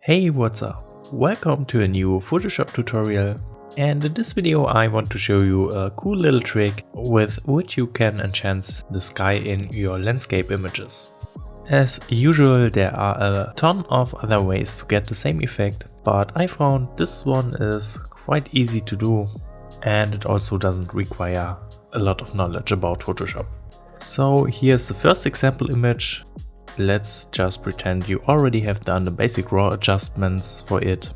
Hey, what's up? Welcome to a new Photoshop tutorial, and in this video I want to show you a cool little trick with which you can enhance the sky in your landscape images. As usual, there are a ton of other ways to get the same effect, but I found this one is quite easy to do and it also doesn't require a lot of knowledge about Photoshop. So here's the first example image. Let's just pretend you already have done the basic raw adjustments for it.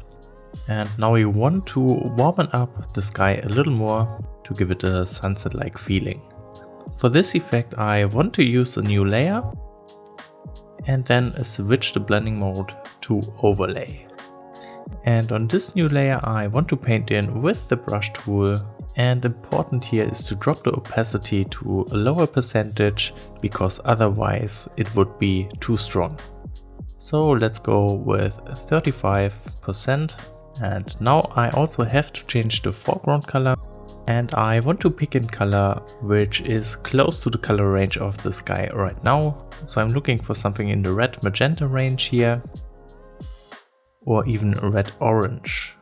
And now you want to warm up the sky a little more to give it a sunset-like feeling. For this effect I want to use a new layer and then switch the blending mode to overlay. And on this new layer I want to paint in with the brush tool, and important here is to drop the opacity to a lower percentage because otherwise it would be too strong. So let's go with 35%, and now I also have to change the foreground color, and I want to pick a color which is close to the color range of the sky right now. So I'm looking for something in the red magenta range here, or even red orange.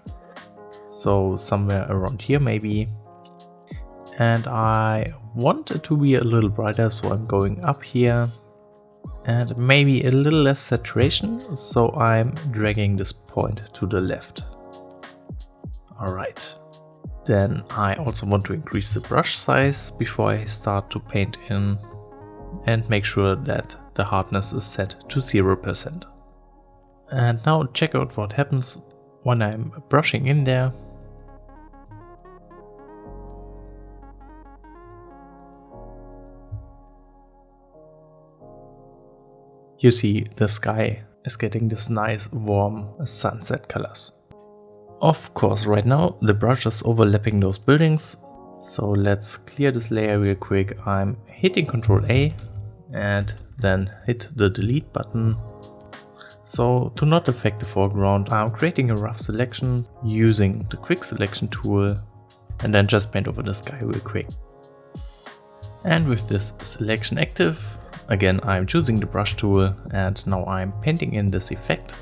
So somewhere around here maybe. And I want it to be a little brighter, so I'm going up here, and maybe a little less saturation, so I'm dragging this point to the left. Alright, then I also want to increase the brush size before I start to paint in, and make sure that the hardness is set to 0%. And now check out what happens when I'm brushing in there. You see the sky is getting this nice warm sunset colors. Of course, right now the brush is overlapping those buildings, so let's clear this layer real quick. I'm hitting Ctrl A and then hit the delete button. So to not affect the foreground, I'm creating a rough selection using the quick selection tool and then just paint over the sky real quick. And with this selection active, again I'm choosing the brush tool, and now I'm painting in this effect.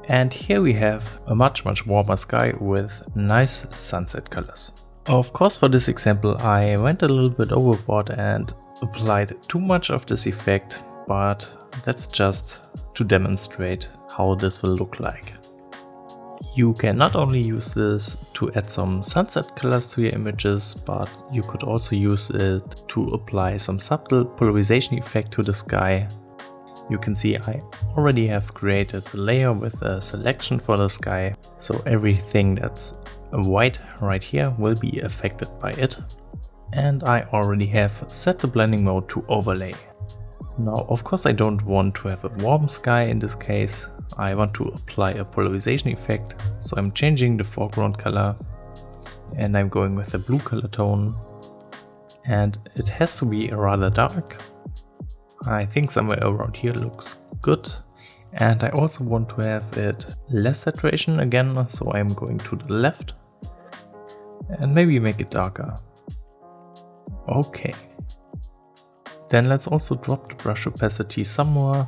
And here we have a much warmer sky with nice sunset colors. Of course, for this example I went a little bit overboard and applied too much of this effect, but that's just to demonstrate how this will look like. You can not only use this to add some sunset colors to your images, but you could also use it to apply some subtle polarization effect to the sky. You can see I already have created a layer with a selection for the sky, so everything that's white right here will be affected by it. And I already have set the blending mode to overlay. Now, of course, I don't want to have a warm sky in this case. I want to apply a polarization effect, so I'm changing the foreground color and I'm going with a blue color tone, and it has to be rather dark. I think somewhere around here looks good, and I also want to have it less saturation again, so I'm going to the left and maybe make it darker. Okay. Then let's also drop the brush opacity some more.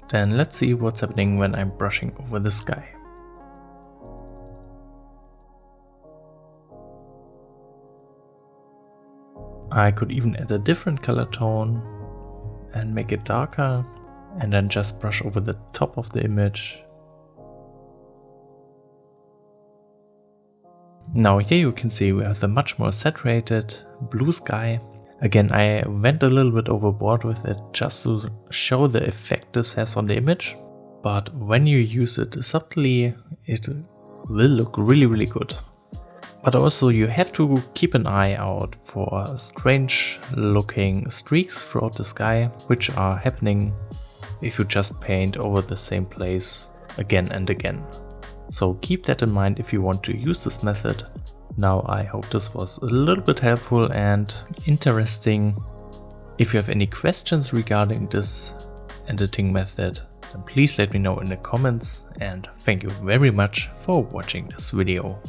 Then let's see what's happening when I'm brushing over the sky. I could even add a different color tone and make it darker, and then just brush over the top of the image. Now here you can see we have the much more saturated blue sky. Again, I went a little bit overboard with it just to show the effect this has on the image, but when you use it subtly, it will look really good. But also you have to keep an eye out for strange looking streaks throughout the sky, which are happening if you just paint over the same place again and again. So keep that in mind if you want to use this method. Now I hope this was a little bit helpful and interesting. If you have any questions regarding this editing method, then please let me know in the comments, and thank you very much for watching this video.